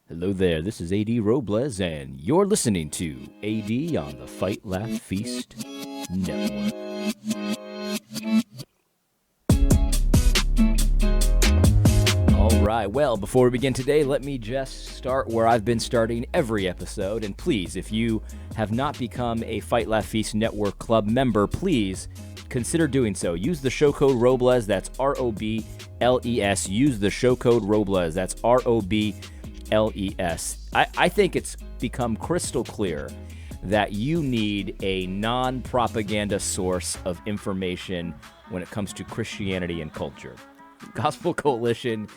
Hello there, this is AD Robles, and you're listening to AD on the Fight, Laugh, Feast Network. All right, well, before we begin today, let me just start where I've been starting every episode. And please, if you have not become a Fight, Laugh, Feast Network Club member, please consider doing so. Use the show code Robles, that's ROBLES. Use the show code Robles, that's ROBLES. I think it's become crystal clear that you need a non-propaganda source of information when it comes to Christianity and culture. Gospel Coalition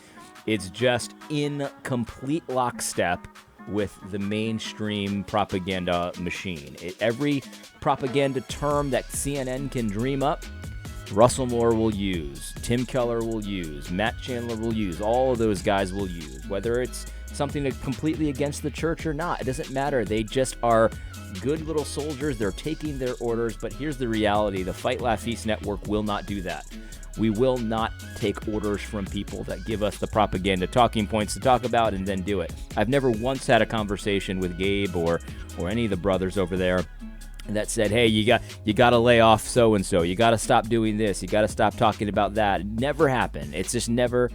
is just in complete lockstep with the mainstream propaganda machine. Every propaganda term that CNN can dream up, Russell Moore will use, Tim Keller will use, Matt Chandler will use, all of those guys will use, whether it's something completely against the church or not. It doesn't matter. They just are good little soldiers. They're taking their orders. But here's the reality. The Fight, Laugh, Feast Network will not do that. We will not take orders from people that give us the propaganda talking points to talk about and then do it. I've never once had a conversation with Gabe or any of the brothers over there that said, hey, you got to lay off so-and-so. You got to stop doing this. You got to stop talking about that. It never happened. It's just never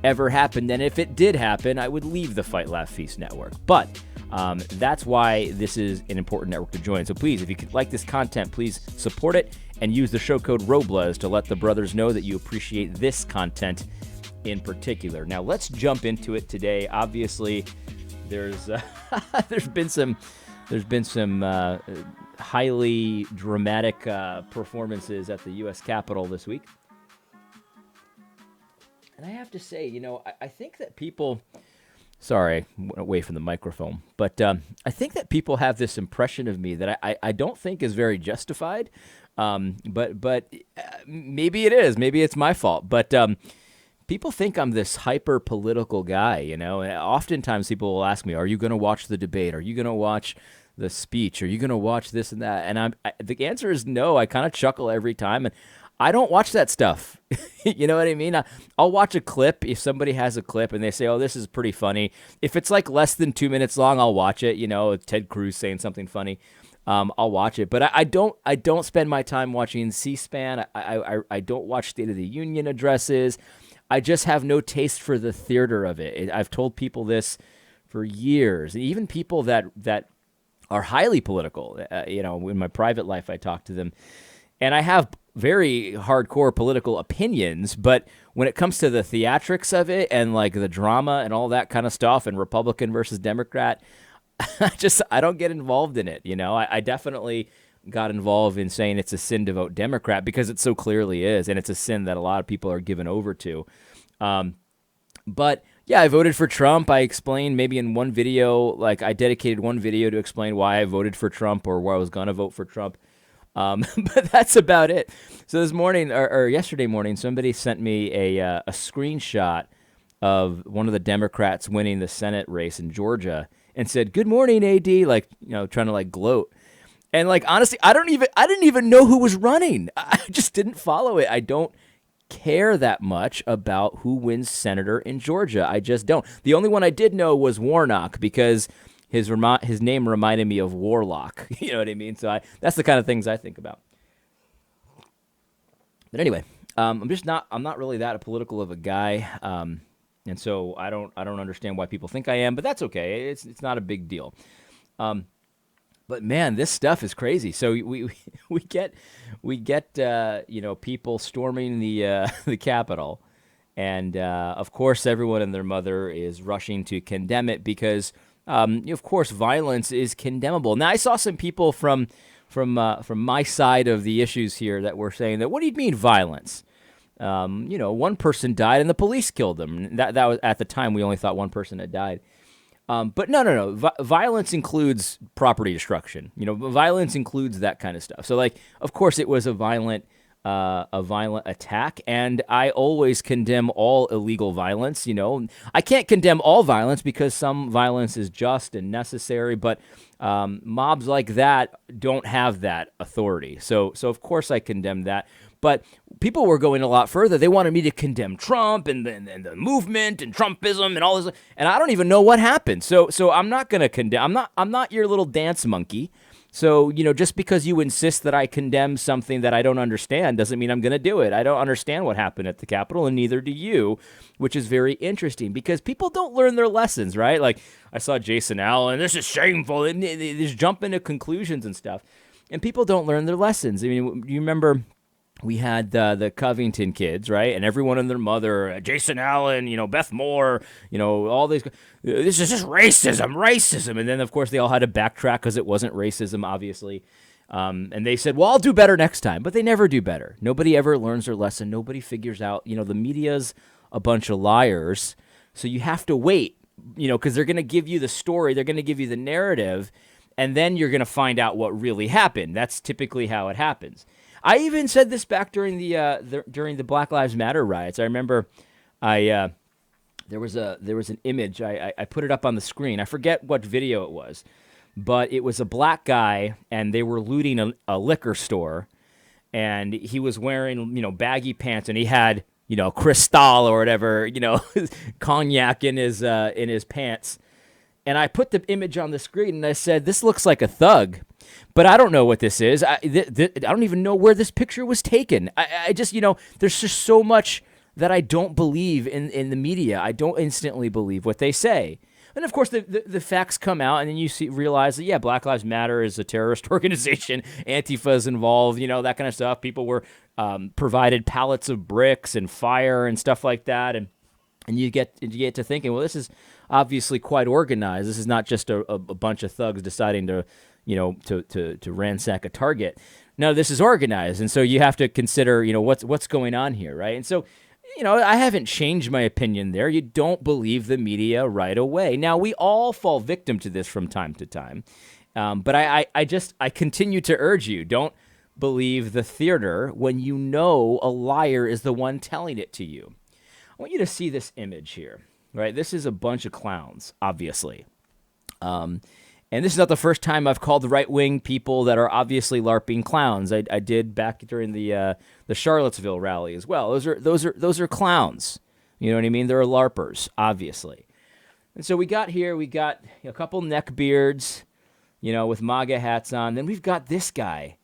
ever happened. And if it did happen, I would leave the Fight, Laugh, Feast Network. But that's why this is an important network to join. So please, if you could like this content, please support it and use the show code Robles to let the brothers know that you appreciate this content in particular. Now let's jump into it today. Obviously, there's been some highly dramatic performances at the U.S. Capitol this week. And I have to say, I think that people, sorry, I went away from the microphone, but I think that people have this impression of me that I don't think is very justified, but maybe it is. Maybe it's my fault. But people think I'm this hyper-political guy, And oftentimes people will ask me, are you going to watch the debate? Are you going to watch the speech? Are you going to watch this and that? And the answer is no. I kind of chuckle every time, and I don't watch that stuff. You know what I mean? I'll watch a clip if somebody has a clip and they say, oh, this is pretty funny. If it's like less than 2 minutes long, I'll watch it. Ted Cruz saying something funny. I'll watch it. But I don't spend my time watching C-SPAN. I don't watch State of the Union addresses. I just have no taste for the theater of it. I've told people this for years. Even people that are highly political. In my private life, I talk to them. And I have very hardcore political opinions, but when it comes to the theatrics of it and like the drama and all that kind of stuff and Republican versus Democrat, I don't get involved in it. I definitely got involved in saying it's a sin to vote Democrat because it so clearly is, and it's a sin that a lot of people are given over to. But yeah, I voted for Trump. I explained maybe in one video, like I dedicated one video to explain why I voted for Trump or why I was going to vote for Trump. But that's about it. So this morning or yesterday morning, somebody sent me a screenshot of one of the Democrats winning the Senate race in Georgia and said, "Good morning, AD," trying to gloat. And honestly, I didn't even know who was running. I just didn't follow it. I don't care that much about who wins senator in Georgia. I just don't. The only one I did know was Warnock because his name reminded me of Warlock. You know what I mean? So that's the kind of things I think about. But anyway, I'm not really that political of a guy, and so I don't understand why people think I am. But that's okay. It's not a big deal. But man, this stuff is crazy. So we get people storming the Capitol, and of course everyone and their mother is rushing to condemn it because. Of course, violence is condemnable. Now, I saw some people from my side of the issues here that were saying that, what do you mean violence? One person died and the police killed them. That was at the time we only thought one person had died. But no. Violence includes property destruction. Violence includes that kind of stuff. So, of course, it was a violent attack, and I always condemn all illegal violence. I can't condemn all violence because some violence is just and necessary, but mobs like that don't have that authority. So of course I condemn that. But people were going a lot further. They wanted me to condemn Trump and the movement and Trumpism and all this. And I don't even know what happened. So I'm not going to condemn. I'm not your little dance monkey. So, just because you insist that I condemn something that I don't understand doesn't mean I'm going to do it. I don't understand what happened at the Capitol, and neither do you, which is very interesting because people don't learn their lessons, right? Like, I saw Jason Allen, this is shameful, and they just jump into conclusions and stuff. And people don't learn their lessons. I mean, you remember we had the Covington kids, right? And everyone and their mother, Jason Allen, Beth Moore, all these. This is just racism. And then, of course, they all had to backtrack because it wasn't racism, obviously. And they said, well, I'll do better next time. But they never do better. Nobody ever learns their lesson. Nobody figures out, the media's a bunch of liars. So you have to wait, because they're going to give you the story. They're going to give you the narrative. And then you're going to find out what really happened. That's typically how it happens. I even said this back during the Black Lives Matter riots. I remember there was an image. I put it up on the screen. I forget what video it was, but it was a black guy, and they were looting a liquor store, and he was wearing baggy pants, and he had Cristal or whatever cognac in his pants. And I put the image on the screen, and I said, this looks like a thug, but I don't know what this is. I don't even know where this picture was taken. I just, there's just so much that I don't believe in the media. I don't instantly believe what they say. And, of course, the facts come out, and then you realize that, yeah, Black Lives Matter is a terrorist organization. Antifa is involved, that kind of stuff. People were provided pallets of bricks and fire and stuff like that, and you get to thinking, well, this is obviously quite organized. This is not just a bunch of thugs deciding to ransack a Target. No, this is organized, and so you have to consider, what's going on here, right? And so, I haven't changed my opinion there. You don't believe the media right away. Now, we all fall victim to this from time to time, but I continue to urge you, don't believe the theater when you know a liar is the one telling it to you. I want you to see this image here, right? This is a bunch of clowns, obviously. And this is not the first time I've called the right-wing people that are obviously LARPing clowns. I did back during the Charlottesville rally as well. Those are clowns. You know what I mean? They're LARPers, obviously. And so we got a couple neck beards, with MAGA hats on. Then we've got this guy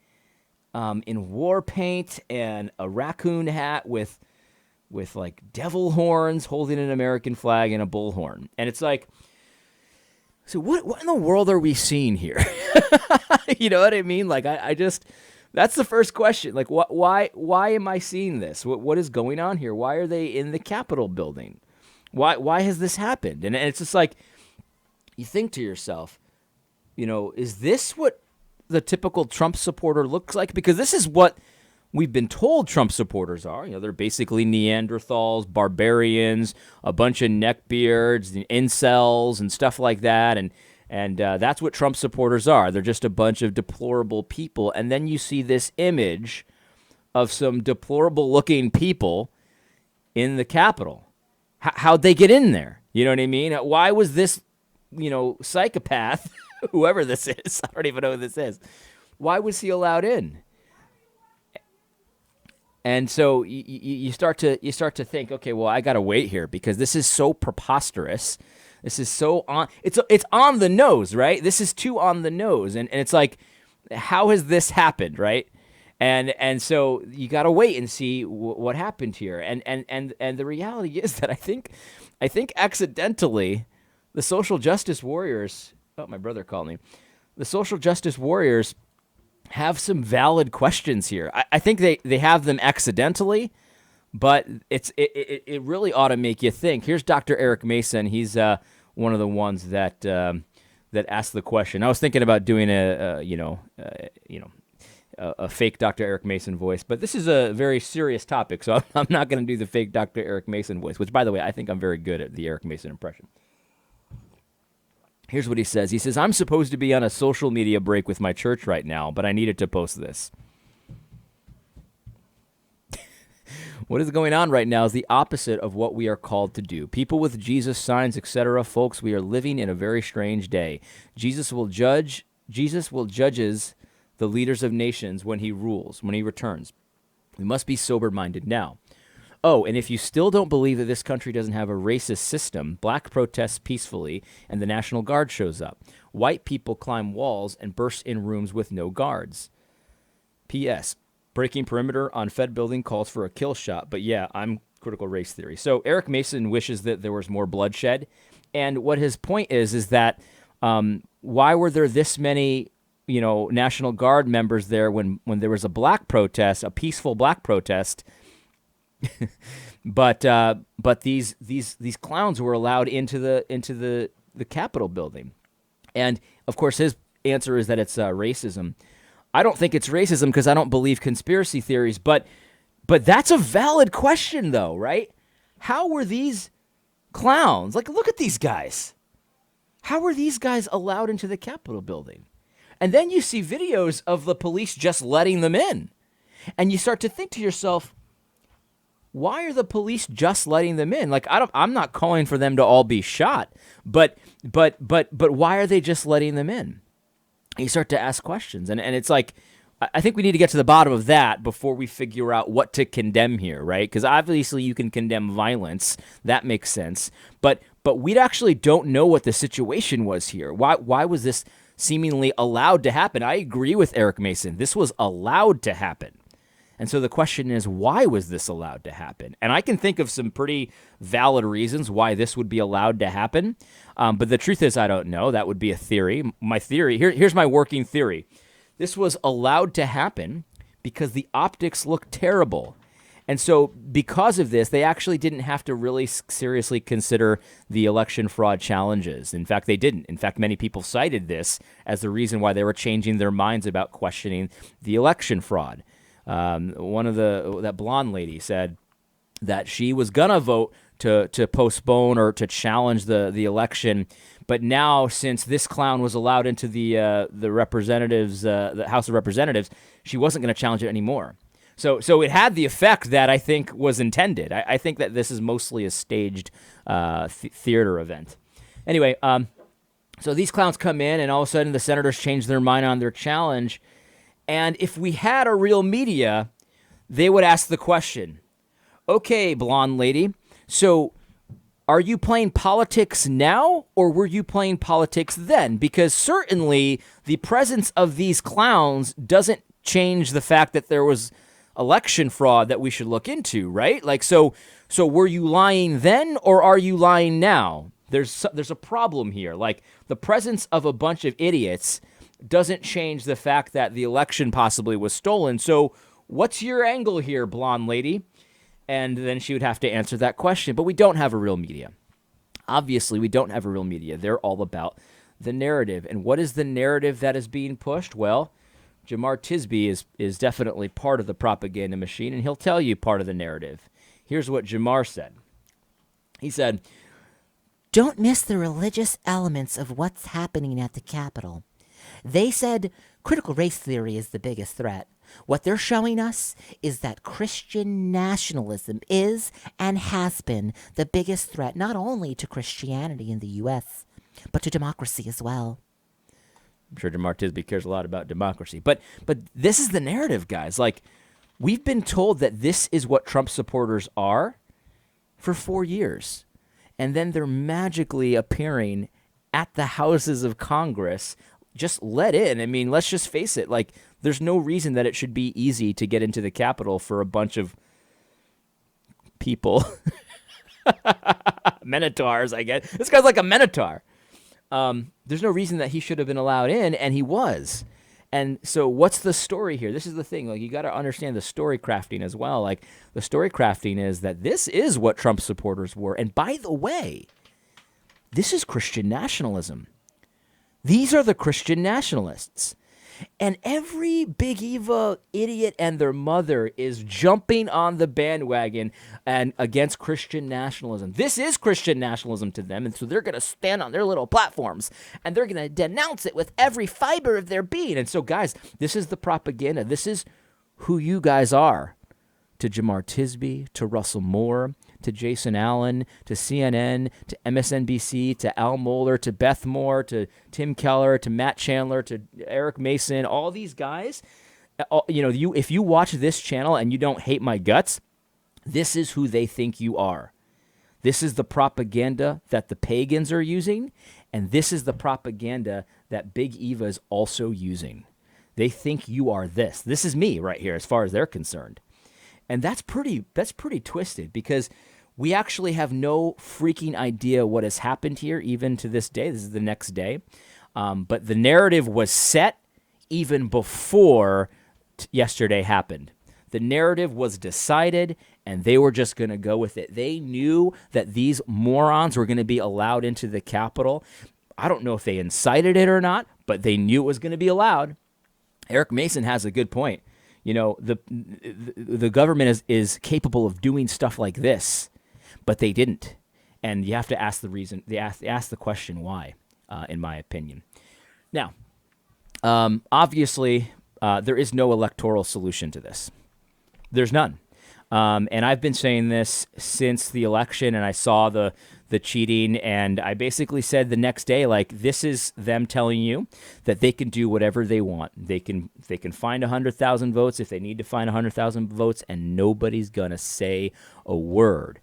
in war paint and a raccoon hat with like devil horns, holding an American flag and a bullhorn. And it's like, so what in the world are we seeing here? You know what I mean? Like, I just, that's the first question. Like, why am I seeing this? What is going on here? Why are they in the Capitol building? Why has this happened? And it's just like, you think to yourself, is this what the typical Trump supporter looks like? Because this is what we've been told Trump supporters are. They're basically Neanderthals, barbarians, a bunch of neckbeards, and incels, and stuff like that. And that's what Trump supporters are. They're just a bunch of deplorable people. And then you see this image of some deplorable-looking people in the Capitol. How'd they get in there? You know what I mean? Why was this, psychopath, whoever this is, I don't even know who this is, why was he allowed in? And so you start to think, okay, well, I got to wait here because this is so preposterous. This is so it's on the nose, right? This is too on the nose, and it's like, how has this happened, right? And so you got to wait and see what happened here. And the reality is that I think accidentally the social justice warriors. Oh, my brother called me. The social justice warriors have some valid questions here. I think they have them accidentally, but it really ought to make you think. Here's Dr. Eric Mason. He's one of the ones that asked the question. I was thinking about doing a fake Dr. Eric Mason voice, but this is a very serious topic, so I'm not going to do the fake Dr. Eric Mason voice, which, by the way, I think I'm very good at the Eric Mason impression. Here's what he says. He says, I'm supposed to be on a social media break with my church right now, but I needed to post this. What is going on right now is the opposite of what we are called to do. People with Jesus signs, etc. Folks, we are living in a very strange day. Jesus will judges the leaders of nations when he rules, when he returns. We must be sober-minded now. Oh, and if you still don't believe that this country doesn't have a racist system, black protests peacefully and the National Guard shows up. White people climb walls and burst in rooms with no guards. P.S. Breaking perimeter on Fed building calls for a kill shot, but yeah, I'm critical race theory. So Eric Mason wishes that there was more bloodshed, and what his point is that why were there this many, National Guard members there when there was a black protest, a peaceful black protest, but these clowns were allowed into the Capitol building, and of course his answer is that it's racism. I don't think it's racism because I don't believe conspiracy theories, but that's a valid question though, right? How were these clowns, look at these guys. How were these guys allowed into the Capitol building? And then you see videos of the police just letting them in. And you start to think to yourself, why are the police just letting them in? I'm not calling for them to all be shot, but why are they just letting them in? You start to ask questions, and it's like, I think we need to get to the bottom of that before we figure out what to condemn here, right? Because obviously you can condemn violence. That makes sense. But we actually don't know what the situation was here. Why was this seemingly allowed to happen? I agree with Eric Mason. This was allowed to happen. And so the question is, why was this allowed to happen? And I can think of some pretty valid reasons why this would be allowed to happen. But the truth is, I don't know. That would be a theory. My theory, here's my working theory. This was allowed to happen because the optics looked terrible. And so because of this, they actually didn't have to really seriously consider the election fraud challenges. In fact, they didn't. In fact, many people cited this as the reason why they were changing their minds about questioning the election fraud. That blonde lady said that she was gonna vote to postpone or to challenge the election, but now since this clown was allowed into the representatives, the House of Representatives, she wasn't gonna challenge it anymore. So it had the effect that I think was intended. I think that this is mostly a staged theater event. Anyway, so these clowns come in, and all of a sudden the senators change their mind on their challenge. And if we had a real media, they would ask the question, okay, blonde lady, so are you playing politics now or were you playing politics then? Because certainly the presence of these clowns doesn't change the fact that there was election fraud that we should look into, right? So were you lying then or are you lying now? There's a problem here. The presence of a bunch of idiots doesn't change the fact that the election possibly was stolen. So what's your angle here, blonde lady? And then she would have to answer that question. But we don't have a real media. Obviously, we don't have a real media. They're all about the narrative. And what is the narrative that is being pushed? Well, Jemar Tisby is definitely part of the propaganda machine, and he'll tell you part of the narrative. Here's what Jemar said. He said, "Don't miss the religious elements of what's happening at the Capitol. They said critical race theory is the biggest threat. What they're showing us is that Christian nationalism is and has been the biggest threat not only to Christianity in the U.S., but to democracy as well." I'm sure Jemar Tisby cares a lot about democracy. But this is the narrative, guys. We've been told that this is what Trump supporters are for 4 years. And then they're magically appearing at the houses of Congress just let in. I mean, let's just face it. There's no reason that it should be easy to get into the Capitol for a bunch of people. Minotaurs, I guess. This guy's like a minotaur. There's no reason that he should have been allowed in, and he was. And so what's the story here? This is the thing. You got to understand the story crafting as well. The story crafting is that this is what Trump supporters were. And by the way, this is Christian nationalism. These are the Christian nationalists. And every big evil idiot and their mother is jumping on the bandwagon and against Christian nationalism. This is Christian nationalism to them, and so they're going to stand on their little platforms, and they're going to denounce it with every fiber of their being. And so, guys, this is the propaganda. This is who you guys are. To Jemar Tisby, to Russell Moore, to Jason Allen, to CNN, to MSNBC, to Al Mohler, to Beth Moore, to Tim Keller, to Matt Chandler, to Eric Mason, all these guys, If you watch this channel and you don't hate my guts, this is who they think you are. This is the propaganda that the pagans are using, and this is the propaganda that Big Eva is also using. They think you are this. This is me right here as far as they're concerned. And that's pretty twisted, because we actually have no freaking idea what has happened here even to this day. This is the next day. But the narrative was set even before yesterday happened. The narrative was decided, and they were just going to go with it. They knew that these morons were going to be allowed into the Capitol. I don't know if they incited it or not, but they knew it was going to be allowed. Eric Mason has a good point. The government is capable of doing stuff like this, but they didn't. And you have to ask the reason. They ask the question why, in my opinion. Now, obviously, there is no electoral solution to this. There's none. And I've been saying this since the election, and I saw the cheating, and I basically said the next day, like, this is them telling you that they can do whatever they want. They can find 100,000 votes if they need to find 100,000 votes, and nobody's gonna say a word.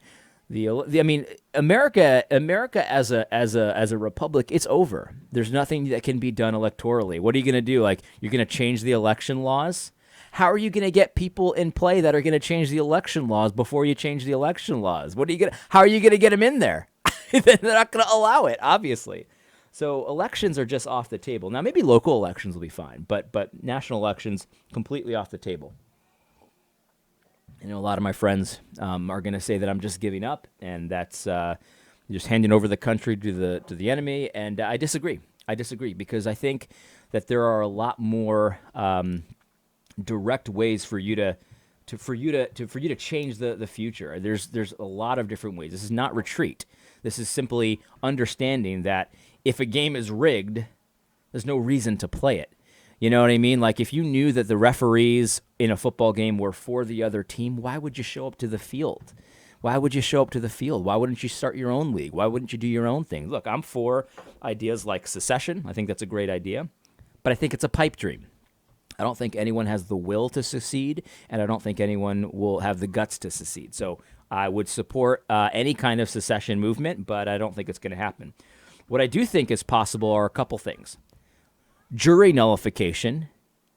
America as a republic, it's over. There's nothing that can be done electorally. What are you gonna do? Like, you're gonna change the election laws? How are you going to get people in play that are going to change the election laws before you change the election laws? How are you going to get them in there? They're not going to allow it, obviously. So elections are just off the table. Now, maybe local elections will be fine, but national elections completely off the table. I know a lot of my friends are going to say that I'm just giving up, and that's just handing over the country to the enemy. And I disagree. Because I think that there are a lot more direct ways for you to change the future. There's a lot of different ways. This is not retreat. This is simply understanding that if a game is rigged, there's no reason to play it. You know what I mean? Like, if you knew that the referees in a football game were for the other team, why would you show up to the field? Why wouldn't you start your own league? Why wouldn't you do your own thing? Look, I'm for ideas like secession. I think that's a great idea, but I think it's a pipe dream. I don't think anyone has the will to secede, and I don't think anyone will have the guts to secede. So I would support any kind of secession movement, but I don't think it's going to happen. What I do think is possible are a couple things. Jury nullification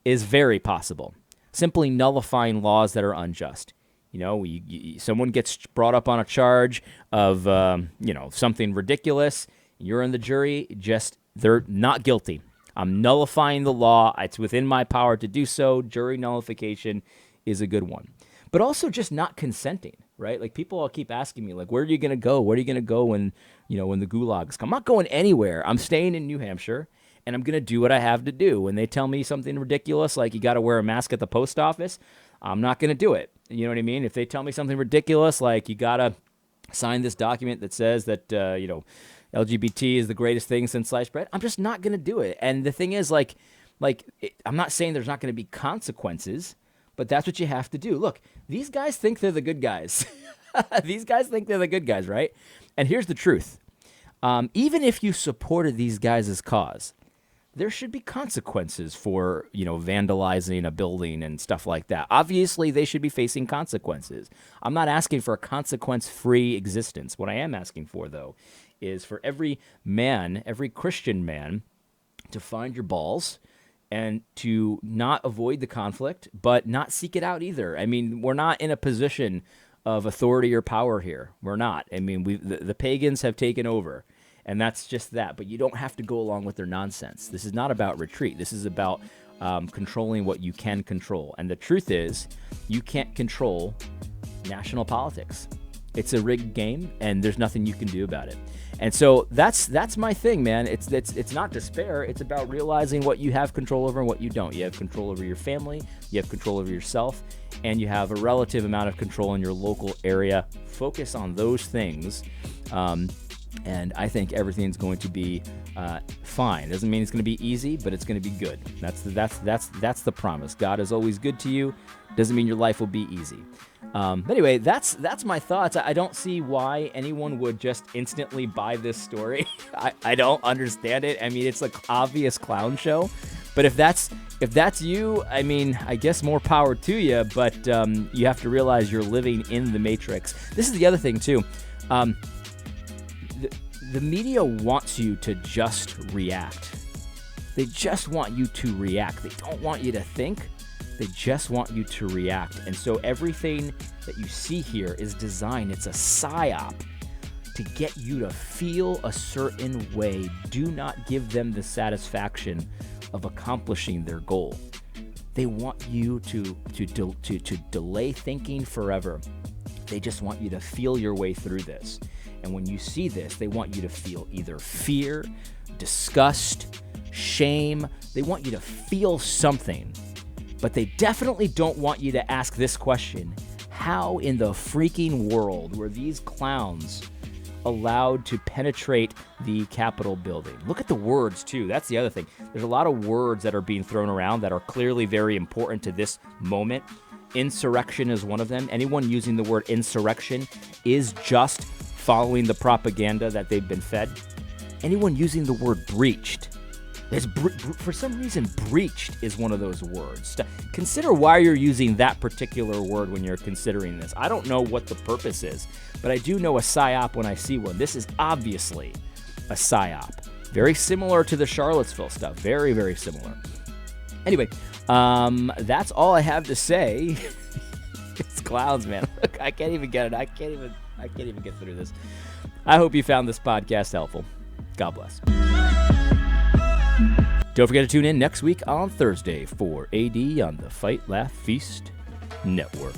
is very possible. Simply nullifying laws that are unjust. Someone gets brought up on a charge of something ridiculous. You're in the jury. They're not guilty. I'm nullifying the law. It's within my power to do so. Jury nullification is a good one. But also just not consenting, right? Like, people all keep asking me, like, where are you going to go? Where are you going to go when the gulags come? I'm not going anywhere. I'm staying in New Hampshire, and I'm going to do what I have to do. When they tell me something ridiculous, like you got to wear a mask at the post office, I'm not going to do it. You know what I mean? If they tell me something ridiculous, like you got to sign this document that says that, LGBT is the greatest thing since sliced bread, I'm just not going to do it. And the thing is, I'm not saying there's not going to be consequences, but that's what you have to do. Look, these guys think they're the good guys. These guys think they're the good guys, right? And here's the truth. Even if you supported these guys' cause, there should be consequences for, vandalizing a building and stuff like that. Obviously, they should be facing consequences. I'm not asking for a consequence-free existence. What I am asking for, though, is for every Christian man, to find your balls and to not avoid the conflict, but not seek it out either. I mean, we're not in a position of authority or power here. We're not. I mean, the pagans have taken over, and that's just that. But you don't have to go along with their nonsense. This is not about retreat. This is about controlling what you can control. And the truth is, you can't control national politics. It's a rigged game, and there's nothing you can do about it. And so that's my thing, man. It's not despair. It's about realizing what you have control over and what you don't. You have control over your family, you have control over yourself, and you have a relative amount of control in your local area. Focus on those things, and I think everything's going to be fine. Doesn't mean it's going to be easy, but it's going to be good. That's the promise. God is always good to you. Doesn't mean your life will be easy. But anyway, that's my thoughts. I don't see why anyone would just instantly buy this story. I don't understand it. I mean, it's like obvious clown show. But if that's you, I mean, I guess more power to you, but you have to realize you're living in the matrix. This is the other thing, too. The media wants you to just react. They just want you to react. They don't want you to think. They just want you to react. And so everything that you see here is designed, it's a psyop to get you to feel a certain way. Do not give them the satisfaction of accomplishing their goal. They want you to delay thinking forever. They just want you to feel your way through this. And when you see this, they want you to feel either fear, disgust, shame. They want you to feel something. But they definitely don't want you to ask this question: how in the freaking world were these clowns allowed to penetrate the Capitol building? Look at the words, too. That's the other thing. There's a lot of words that are being thrown around that are clearly very important to this moment. Insurrection is one of them. Anyone using the word insurrection is just following the propaganda that they've been fed. Anyone using the word breached, for some reason, breached is one of those words. Consider why you're using that particular word when you're considering this. I don't know what the purpose is, but I do know a psyop when I see one. This is obviously a psyop. Very similar to the Charlottesville stuff. Very, very similar. Anyway, that's all I have to say. It's clowns, man. Look, I can't even get it. I can't even get through this. I hope you found this podcast helpful. God bless. Don't forget to tune in next week on Thursday for AD on the Fight, Laugh, Feast Network.